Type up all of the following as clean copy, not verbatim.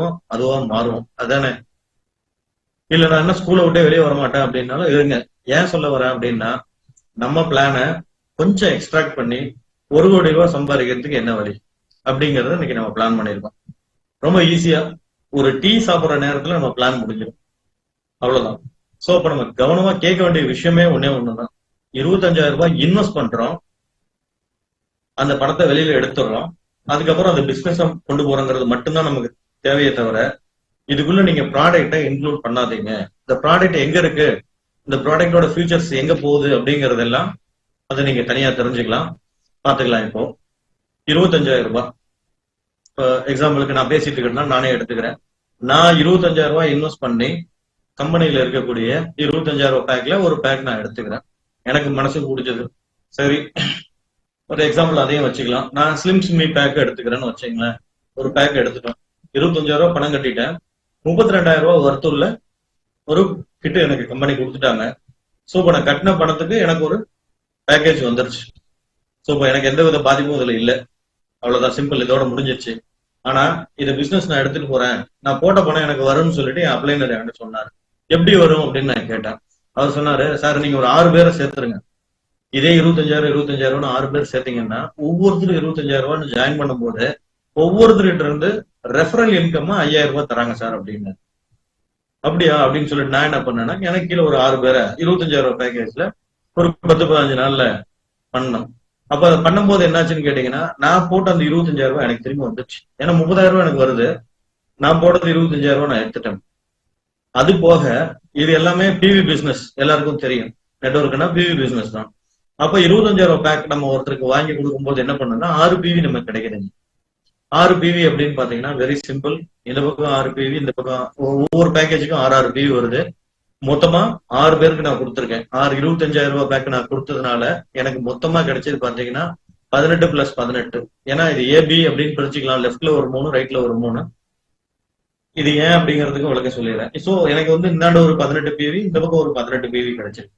ஆகுவோம், அதுவா மாறுவோம். அதானே? இல்ல நான் என்ன ஸ்கூலை விட்டே வெளியே வரமாட்டேன் அப்படின்னாலும் இருங்க. ஏன் சொல்ல வரேன் அப்படின்னா, நம்ம பிளான கொஞ்சம் எக்ஸ்ட்ராக்ட் பண்ணி 1 கோடி ரூபாய் சம்பாதிக்கிறதுக்கு என்ன வழி அப்படிங்கறத இன்னைக்கு நம்ம பிளான் பண்ணிருக்கோம். ரொம்ப ஈஸியா ஒரு டீ சாப்பிடுற நேரத்துல நம்ம பிளான் முடிஞ்சிடும். அவ்வளவுதான். சோ அப்ப நம்ம கவனமா கேட்க வேண்டிய விஷயமே ஒன்னே ஒண்ணுதான். 25,000 ரூபாய் இன்வெஸ்ட் பண்றோம், அந்த பணத்தை வெளியில எடுத்துடுறோம், அதுக்கப்புறம் அந்த பிசினஸ் கொண்டு போறோங்கிறது மட்டும்தான் நமக்கு தேவையே தவிர, இதுக்குள்ள நீங்க ப்ராடக்டை இன்க்ளூட் பண்ணாதீங்க. இந்த ப்ராடக்ட் எங்க இருக்கு, இந்த ப்ராடக்டோட ஃபியூச்சர்ஸ் எங்க போகுது அப்படிங்கறதெல்லாம் அதை நீங்க தனியா தெரிஞ்சுக்கலாம், பாத்துக்கலாம். இப்போ 25,000 ரூபாய் எக்ஸாம்பிளுக்கு நான் பேசிட்டு இருக்கேன்னா நானே எடுத்துக்கிறேன். நான் 25,000 ரூபாய் இன்வெஸ்ட் பண்ணி கம்பெனியில இருக்கக்கூடிய 25,000 ரூபாய் பேக்ல ஒரு பேக் நான் எடுத்துக்கிறேன். எனக்கு மனசுக்கு பிடிச்சது. சரி, ஒரு எக்ஸாம்பிள் அதையும் வச்சுக்கலாம். நான் ஸ்லிம் ஸ்மி பேக் எடுத்துக்கிறேன்னு வச்சுங்களேன். ஒரு பேக் எடுத்துட்டேன், 25,000 ரூபாய் பணம் கட்டிட்டேன், 32,000 ரூபாய் வர்த்துள்ள ஒரு கிட்ட எனக்கு கம்பெனி கொடுத்துட்டாங்க. சோ இப்ப நான் கட்டின பணத்துக்கு எனக்கு ஒரு பேக்கேஜ் வந்துருச்சு. சோ இப்ப எனக்கு எந்த வித பாதிப்பும் இதுல இல்ல. அவ்வளவுதான், சிம்பிள், இதோட முடிஞ்சிருச்சு. ஆனா இது பிசினஸ் நான் எடுத்துட்டு போறேன், நான் போட்ட பணம் எனக்கு வரும்னு சொல்லிட்டு என் அப்ளைனர் என்கிட்ட சொன்னாரு. எப்படி வரும் அப்படின்னு நான் கேட்டேன். அவர் சொன்னாரு, சார் நீங்க ஒரு 6 பேரை சேர்த்துருங்க, இதே 25,000 6 பேர் சேர்த்தீங்கன்னா ஒவ்வொருத்தரும் 25,000 ரூபாய் ஜாயின் பண்ணும் போது ஒவ்வொருத்தருகிட்ட இருந்து ரெஃபரல் இன்கம் 5,000 ரூபாய் தராங்க சார் அப்படின்னு. அப்படியா அப்படின்னு சொல்லிட்டு நான் என்ன பண்ணேன்னா, எனக்கு கீழே ஒரு 6 பேரை 25,000 ரூபாய் பேக்கேஜ்ல ஒரு 10-15 நாள்ல பண்ணணும். அப்ப அதை பண்ணும்போது என்னாச்சுன்னு கேட்டீங்கன்னா, நான் போட்ட அந்த 25,000 ரூபாய் எனக்கு திரும்ப வந்துச்சு. ஏன்னா 30,000 ரூபாய் எனக்கு வருது, நான் போட்டது 25,000 ரூபாய் நான் எடுத்துட்டேன். அது போக இது எல்லாமே பிவி பிசினஸ், எல்லாருக்கும் தெரியும். நெட்வொர்க்னா பிவி பிசினஸ் தான். அப்ப 25,000 ரூபாய் பேக் நம்ம ஒருத்தருக்கு வாங்கி கொடுக்கும்போது என்ன பண்ணுன்னா 6 பிவி நமக்கு கிடைக்குதுங்க. 6 பிவி அப்படின்னு பாத்தீங்கன்னா வெரி சிம்பிள். இந்த பக்கம் 6 பிவி, இந்த பக்கம் ஒவ்வொரு பேக்கேஜுக்கும் 6 பிவி வருது. மொத்தமா 6 பேருக்கு நான் கொடுத்துருக்கேன். 25,000 ரூபாய் பேக் நான் கொடுத்ததுனால எனக்கு மொத்தமா கிடைச்சது பாத்தீங்கன்னா 18 + 18. ஏன்னா இது ஏபி அப்படின்னு பிரிச்சுக்கலாம். லெஃப்ட்ல ஒரு 3, ரைட்ல ஒரு 3. இது ஏன் அப்படிங்கிறதுக்கு விளக்க சொல்லிடுறேன். சோ எனக்கு வந்து இந்தாண்ட ஒரு 18 பிவி, இந்த பக்கம் ஒரு 18 பிவி கிடைச்சிருக்கு.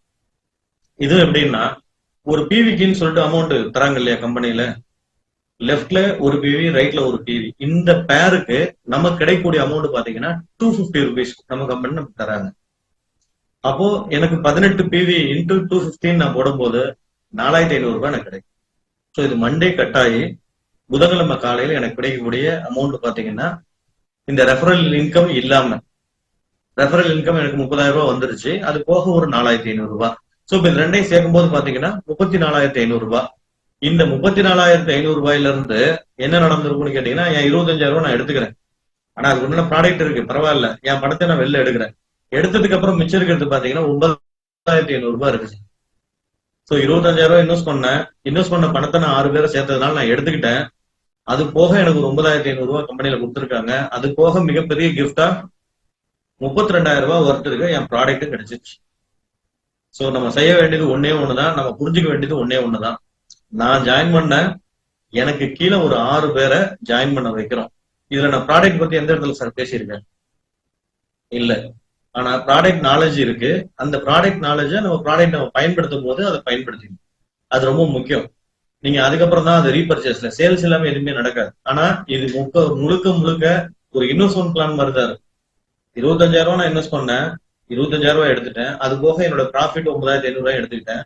இது எப்படின்னா, ஒரு பிவிக்குன்னு சொல்லிட்டு அமௌண்ட் தராங்க இல்லையா கம்பெனில, லெஃப்ட்ல ஒரு பிவி, ரைட்ல ஒரு பிவி. இந்த பேருக்கு நமக்கு கிடைக்கக்கூடிய அமௌண்ட் பாத்தீங்கன்னா 250 ருபீஸ் நம்ம கம்பெனி நமக்கு தராங்க. அப்போ எனக்கு 18 பிவி இன்டூ 250 நான் போடும்போது 4,500 ரூபாய் எனக்கு கிடைக்கும். ஸோ இது மண்டே கட் ஆகி புதன்கிழமை காலையில எனக்கு கிடைக்கக்கூடிய அமௌண்ட் பாத்தீங்கன்னா, இந்த ரெஃபரல் இன்கம் இல்லாம, ரெஃபரல் இன்கம் எனக்கு 30,000 ரூபாய் வந்துருச்சு, அது போக ஒரு 4,500 ரூபாய். ஸோ இப்போ இது ரெண்டையும் சேர்க்கும் போது பாத்தீங்கன்னா 34,500 ரூபாய். இந்த 34,500 ரூபாயில இருந்து என்ன நடந்திருக்கும்னு கேட்டீங்கன்னா, என் 25,000 ரூபாய் நான் எடுத்துக்கிறேன். ஆனா அதுக்கு உண்டான ப்ராடக்ட் இருக்கு, பரவாயில்ல, என் பணத்தை நான் வெளில எடுக்கிறேன். எடுத்ததுக்கு அப்புறம் மிச்சம் இருக்கிறது பாத்தீங்கன்னா 9,500 ரூபாய் இருக்குது. சோ 25,000 ரூபாய் இன்வெஸ்ட் பண்ண பணத்தை நான் 6 பேரை சேர்த்ததுனால நான் எடுத்துக்கிட்டேன். அது போக எனக்கு ஒரு 9,500 ரூபாய் கம்பெனில கொடுத்துருக்காங்க. அது போக மிகப்பெரிய கிஃப்டா 32,000 ரூபாய் ஒர்த் இருக்க என் ப்ராடக்ட் கிடைச்சிருச்சு. சோ நம்ம செய்ய வேண்டியது ஒன்னே ஒண்ணுதான், நம்ம புரிஞ்சுக்க வேண்டியது ஒன்னே ஒண்ணுதான். நான் ஜாயின் பண்ண எனக்கு கீழே ஒரு 6 பேரை ஜாயின் பண்ண வைக்கிறோம். இதுல நான் ப்ராடக்ட் பத்தி எந்த இடத்துல சார் பேசியிருக்கேன்? இல்ல. ஆனா ப்ராடக்ட் நாலேஜ் இருக்கு. அந்த ப்ராடக்ட் நாலேஜை நம்ம ப்ராடக்ட் நம்ம பயன்படுத்தும் போது அதை பயன்படுத்திக்கணும். அது ரொம்ப முக்கியம். நீங்க அதுக்கப்புறம் தான் அது ரீபர்ச்சேஸ்ல சேல்ஸ் எல்லாமே எதுவுமே நடக்காது. ஆனா இது முழுக்க முழுக்க ஒரு இன்வெஸ்ட்மெண்ட் பிளான் மாதிரி தான் இருக்கும். 25,000 ரூபாய் நான் இன்வெஸ்ட் பண்ணேன், 25,000 ரூபாய் எடுத்துட்டேன். அது போக என்னோட ப்ராஃபிட் 9,500 ரூபாய் எடுத்துக்கிட்டேன்.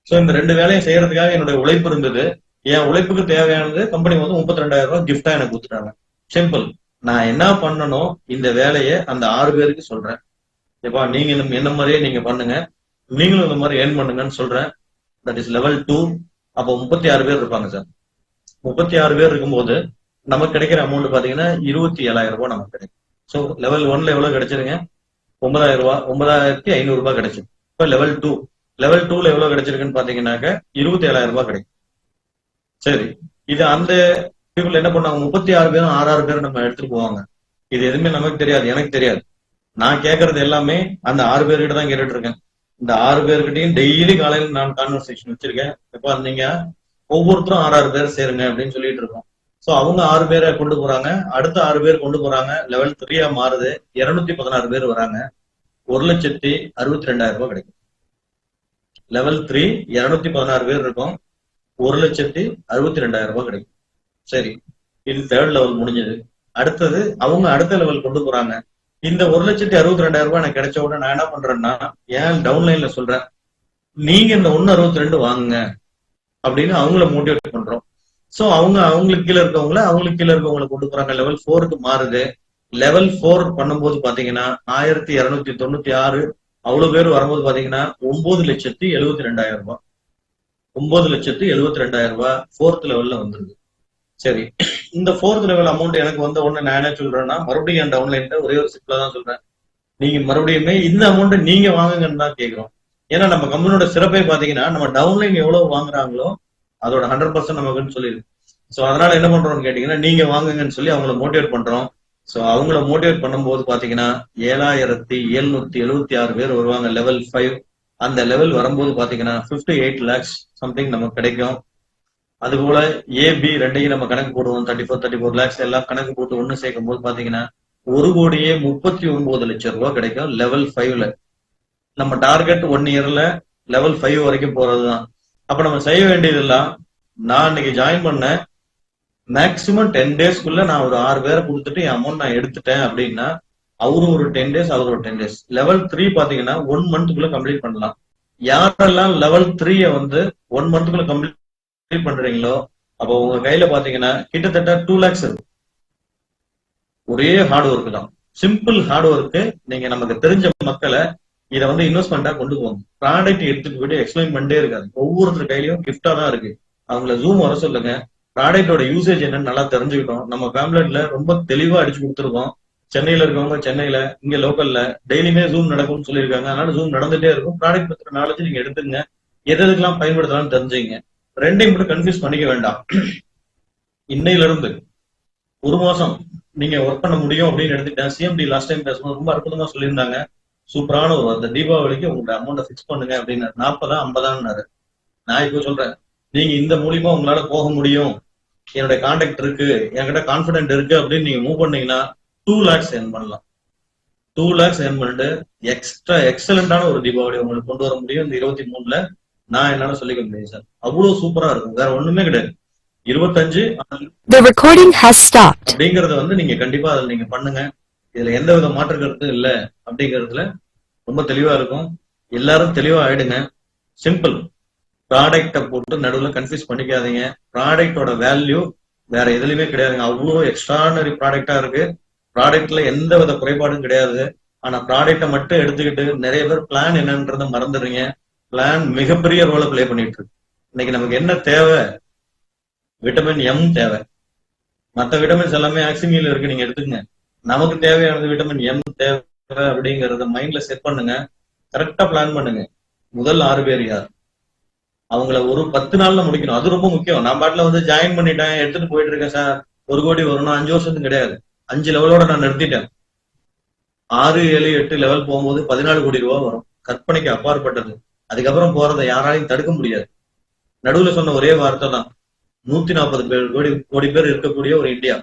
சோ இந்த 2 வேலையும் செய்யறதுக்காக என்னோட உழைப்பு இருந்தது. என் உழைப்புக்கு தேவையானது கம்பெனி வந்து 32,000 ரூபாய் கிஃப்டா எனக்கு கொடுத்துட்டாங்க. சிம்பிள். நான் என்ன பண்ணணும், இந்த வேலையை அந்த 6 பேருக்கு சொல்றேன். எப்பா நீங்க என்ன மாதிரியே நீங்க பண்ணுங்க, நீங்களும் இந்த மாதிரி ஏர்ன் பண்ணுங்கன்னு சொல்றேன். That is level 2. அப்போ 36 பேர் இருப்பாங்க சார். 36 பேர் இருக்கும்போது நமக்கு கிடைக்கிற அமௌண்ட் பாத்தீங்கன்னா 27,000 ரூபாய் நமக்கு கிடைக்கும். ஸோ லெவல் 1ல எவ்வளவு கிடைச்சிருங்க? 9,000 ரூபாய், 9,500 ரூபாய் கிடைச்சிருக்கு. இப்போ லெவல் 2ல எவ்வளவு கிடைச்சிருக்குன்னு பாத்தீங்கன்னாக்க 27,000 ரூபாய் கிடைக்கும். சரி, இது அந்த பீப்புள் என்ன பண்ணாங்க, 36 பேரும் 6 பேரும் நம்ம எடுத்துட்டு போவாங்க. இது எதுவுமே நமக்கு தெரியாது, எனக்கு தெரியாது. நான் கேட்கறது எல்லாமே அந்த 6 பேர்கிட்ட தான் கேட்டுட்டு இருக்கேன். இந்த 6 பேர்கிட்டையும் டெய்லி காலையில நான் கான்வர்சேஷன் வச்சிருக்கேன். இப்ப நீங்க ஒவ்வொருத்தரும் 6 பேர் சேருங்க அப்படின்னு சொல்லிட்டு இருக்கோம். சோ அவங்க 6 பேரை கொண்டு போறாங்க, அடுத்த 6 பேர் கொண்டு போறாங்க. லெவல் 3 மாறுது, 216 பேர் வராங்க, 1,62,000 ரூபாய் கிடைக்கும். லெவல் 3 216 பேர் இருக்கும், 1,62,000 ரூபாய் கிடைக்கும். சரி, இது 3rd லெவல் முடிஞ்சது. அடுத்தது அவங்க அடுத்த லெவல் கொண்டு போறாங்க. இந்த 1,62,000 எனக்கு கிடைச்ச உடனே நான் என்ன பண்றேன்னா, ஏன் டவுன்லைன்ல சொல்றேன், நீங்க இந்த 1,62 வாங்குங்க அப்படின்னு அவங்கள மோட்டிவேட் பண்றோம். சோ அவங்க அவங்களுக்கு கீழே இருக்கவங்களை கொண்டு போறாங்க. லெவல் 4க்கு மாறுது. லெவல் 4 பண்ணும்போது பாத்தீங்கன்னா 1,296 அவ்வளவு பேர் வரும்போது பாத்தீங்கன்னா 9,72,000 ரூபாய். 9,72,000 ரூபாய் 4th லெவல்ல வந்துருது. சரி, இந்த 4th லெவல் அமௌண்ட் எனக்கு வந்த உடனே நான் என்ன சொல்றேன்னா, மறுபடியும் என் டவுன்லைன்ல ஒரே ஒரு சிம்பிளா தான் சொல்றேன், நீங்க மறுபடியுமே இந்த அமௌண்ட் நீங்க வாங்குங்கன்னு தான் கேட்கிறோம். ஏன்னா நம்ம கம்பெனியோட சிறப்பே பாத்தீங்கன்னா, நம்ம டவுன்லைன் எவ்வளவு வாங்குறாங்களோ அதோட 100% நமக்குன்னு சொல்லிருக்கு. சோ அதனால என்ன பண்றோம்னு கேட்டீங்கன்னா, நீங்க வாங்குங்கன்னு சொல்லி அவங்கள மோட்டிவேட் பண்றோம். சோ அவங்கள மோட்டிவேட் பண்ணும்போது பாத்தீங்கன்னா 7,776 பேர் வருவாங்க லெவல் 5. அந்த லெவல் வரும்போது பாத்தீங்கன்னா 58 lakhs சம்திங் நமக்கு கிடைக்கும். அதுபோல ஏபி ரெண்டையும் நம்ம கணக்கு போடுவோம். 34 lakhs எல்லாம் கணக்கு போட்டு ஒண்ணு சேர்க்கும் போது பாத்தீங்கன்னா 1,39,00,000 ரூபாய் கிடைக்கும் லெவல் 5ல. நம்ம டார்கெட் 1 இயர்ல லெவல் 5 வரைக்கும் போறதுதான். அப்ப நம்ம செய்ய வேண்டியதெல்லாம், நான் இன்னைக்கு ஜாயின் பண்ண மேக்சிமம் 10 டேஸ்க்குள்ள நான் ஒரு 6 பேரை கொடுத்துட்டு என் அமௌண்ட் நான் எடுத்துட்டேன் அப்படின்னா, அவரு ஒரு 10 டேஸ், அவரு ஒரு 10 டேஸ். லெவல் 3 பாத்தீங்கன்னா 1 மந்த்க்குள்ள கம்ப்ளீட் பண்ணலாம். யாரெல்லாம் லெவல் 3 வந்து 1 மந்த்க்குள்ள கம்ப்ளீட் பண்றீங்களோ, அப்போ உங்க கையில பாத்தீங்கன்னா கிட்டத்தட்ட 2 lakhs இருக்கு. ஒரே ஹார்ட் ஒர்க் தான், சிம்பிள் ஹார்ட் ஒர்க். நீங்க நமக்கு தெரிஞ்ச மக்களை இதை வந்து இன்வெஸ்ட்மெண்டா கொண்டு போங்க. ப்ராடக்ட் எடுத்துட்டு போயிட்டு எக்ஸ்பிளைன் பண்ணிட்டே இருக்காது. ஒவ்வொருத்தர் கையிலயும் கிஃப்டா தான் இருக்கு. அவங்கள ஜூம் வர சொல்லுங்க. ப்ராடக்டோட யூசேஜ் என்னன்னு நல்லா தெரிஞ்சுக்கிட்டோம். நம்ம ஃபேம்லெட்ல ரொம்ப தெளிவா அடிச்சு கொடுத்துருக்கோம். சென்னையில இருக்கவங்க சென்னையில, இங்க லோக்கல்ல டெய்லியுமே ஜூம் நடக்கும்னு சொல்லியிருக்காங்க. அதனால ஜூம் நடந்துட்டே இருக்கும். ப்ராடக்ட் பத்தின நாலேஜ் நீங்க எடுத்துங்க. எதுக்கெல்லாம் பயன்படுத்தலாம்னு தெரிஞ்சுங்க. ரெண்டையும் மட்டும் கன்ஃபியூஸ் பண்ணிக்க வேண்டாம். இன்னையில இருந்து 1 மாசம் நீங்க ஒர்க் பண்ண முடியும் அப்படின்னு எடுத்துட்டேன். சிஎம்டி லாஸ்ட் டைம் பேசும்போது ரொம்ப அற்புதமா சொல்லியிருந்தாங்க. சூப்பரான ஒரு அந்த தீபாவளிக்கு உங்களோட அமௌண்ட்டை ஃபிக்ஸ் பண்ணுங்க அப்படின்னு. 40 50. நான் இப்போ சொல்றேன், நீங்க இந்த மூலியமா உங்களால போக முடியும், என்னோட கான்டாக்ட் இருக்கு, என்கிட்ட கான்பிடென்ட் இருக்கு அப்படின்னு நீங்க மூவ் பண்ணீங்கன்னா 2 lakhs earn பண்ணலாம். 2 lakhs earn பண்ணிட்டு எக்ஸ்ட்ரா எக்ஸலண்டான ஒரு தீபாவளி உங்களுக்கு கொண்டு வர முடியும் இந்த 23ல. நான் என்னால சொல்லிக்க முடியும் சார். அவ்வளவு சூப்பரா இருக்கும். வேற ஒண்ணுமே கிடையாது. 25 The recording has stopped. அப்படிங்கறத வந்து நீங்க கண்டிப்பா அதை நீங்க பண்ணுங்க. இதுல எந்த வித மாற்று கருத்தும் இல்ல அப்படிங்கறதுல ரொம்ப தெளிவா இருக்கும். எல்லாரும் தெளிவா ஆயிடுங்க. சிம்பிள். ப்ராடக்ட போட்டு நடுவுல கன்ஃபியூஸ் பண்ணிக்காதீங்க. ப்ராடக்டோட வேல்யூ வேற எதுலயுமே கிடையாதுங்க. அவ்வளவு எக்ஸ்ட்ரானரி ப்ராடக்டா இருக்கு. ப்ராடக்ட்ல எந்த வித குறைபாடும் கிடையாது. ஆனா ப்ராடக்ட மட்டும் எடுத்துக்கிட்டு நிறைய பேர் பிளான் என்னன்றதை மறந்துடுறீங்க. பிளான் மிகப்பெரிய ரோலை பிளே பண்ணிட்டு இருக்கு. இன்னைக்கு நமக்கு என்ன தேவை? விட்டமின் எம் தேவை. மற்ற விட்டமின்ஸ் எல்லாமே ஆக்சிமியில இருக்கு, நீங்க எடுத்துக்கங்க. நமக்கு தேவையானது விட்டமின் எம் தேவை அப்படிங்கறத மைண்ட்ல செட் பண்ணுங்க. கரெக்டா பிளான் பண்ணுங்க. முதல் 6 பேர் யார், அவங்கள ஒரு 10 நாள்ல முடிக்கணும். அது ரொம்ப முக்கியம். நான் பாட்டுல வந்து ஜாயின் பண்ணிட்டேன், எடுத்துட்டு போயிட்டு இருக்கேன் சார், 1 கோடி வரணும் 5 வருஷத்துக்கு கிடையாது. 5 லெவலோட நான் நிறுத்திட்டேன். 6 7 8 லெவல் போகும்போது 14 கோடி ரூபாய் வரும். கற்பனைக்கு அப்பாற்பட்டது. அதுக்கப்புறம் போறதை யாராலையும் தடுக்க முடியாது. நடுவுல சொன்ன ஒரே வார்த்தை தான், 140 கோடி பேர் இருக்கக்கூடிய ஒரு இந்தியா,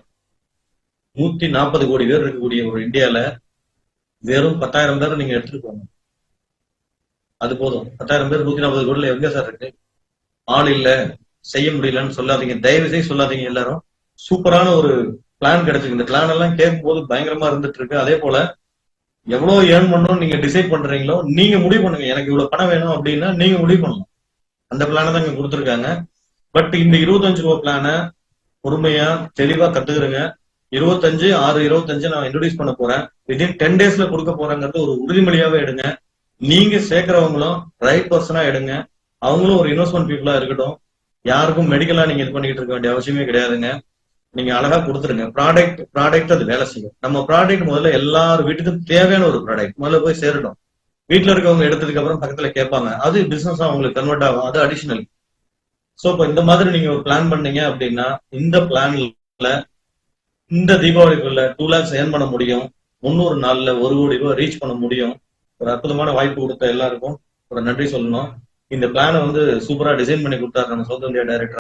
140 கோடி பேர் இருக்கக்கூடிய ஒரு இந்தியால வெறும் 10,000 பேர் நீங்க எடுத்துட்டு போங்க. அது போதும். 10,000 பேர் 140 கோடியில எங்க சார் இருக்கு? ஆள் இல்ல, செய்ய முடியலன்னு சொல்லாதீங்க. தயவு செய்து சொல்லாதீங்க. எல்லாரும் சூப்பரான ஒரு பிளான் கிடைச்சிருக்கு. இந்த பிளான் எல்லாம் கேட்கும் போது பயங்கரமா இருந்துட்டு இருக்கு. அதே போல எவ்வளவு ஏர்ன் பண்ணணும் நீங்க டிசைட் பண்றீங்களோ நீங்க முடிவு பண்ணுங்க. எனக்கு இவ்வளவு பணம் வேணும் அப்படின்னா நீங்க முடிவு பண்ணணும். அந்த பிளானை தான் இங்க கொடுத்துருக்காங்க. பட் இந்த 25 ரூபா பிளான பொறுமையா தெளிவா கத்துக்கிறேங்க. 25/6/25 நான் இன்ட்ரோடியூஸ் பண்ண போறேன். வித்தின் 10 டேஸ்ல கொடுக்க போறேங்கிறது ஒரு உறுதிமொழியாவே எடுங்க. நீங்க சேர்க்கிறவங்களும் ரைட் பர்சனா எடுங்க. அவங்களும் ஒரு இன்வெஸ்ட்மெண்ட் பீப்புளா இருக்கட்டும். யாருக்கும் மெடிக்கலா நீங்க இது பண்ணிட்டு இருக்க வேண்டிய அவசியமே கிடையாதுங்க. நீங்க அழகா கொடுத்துருங்க. ப்ராடக்ட் அது வேலை செய்யும். நம்ம ப்ராடக்ட் முதல்ல எல்லாரும் வீட்டுக்கும் தேவையான ஒரு ப்ராடக்ட் முதல்ல போய் சேரட்டும். வீட்டுல இருக்கவங்க எடுத்ததுக்கு அப்புறம் பக்கத்துல கேட்பாங்க. அது பிசினஸா அவங்களுக்கு கன்வெர்ட் ஆகும். அது அடிஷனல். சோ இப்ப இந்த மாதிரி நீங்க ஒரு பிளான் பண்ணீங்க அப்படின்னா இந்த பிளான்ல இந்த தீபாவளிக்குள்ள 2 lakhs ஏர்ன் பண்ண முடியும். 300 நாள்ல 1 கோடி ரூபாய் ரீச் பண்ண முடியும். ஒரு அற்புதமான வாய்ப்பு கொடுத்த எல்லாருக்கும் ஒரு நன்றி சொல்லணும். இந்த பிளானை வந்து சூப்பரா டிசைன் பண்ணி கொடுத்தாரு நம்ம சவுத் இந்தியா டைரக்டர்.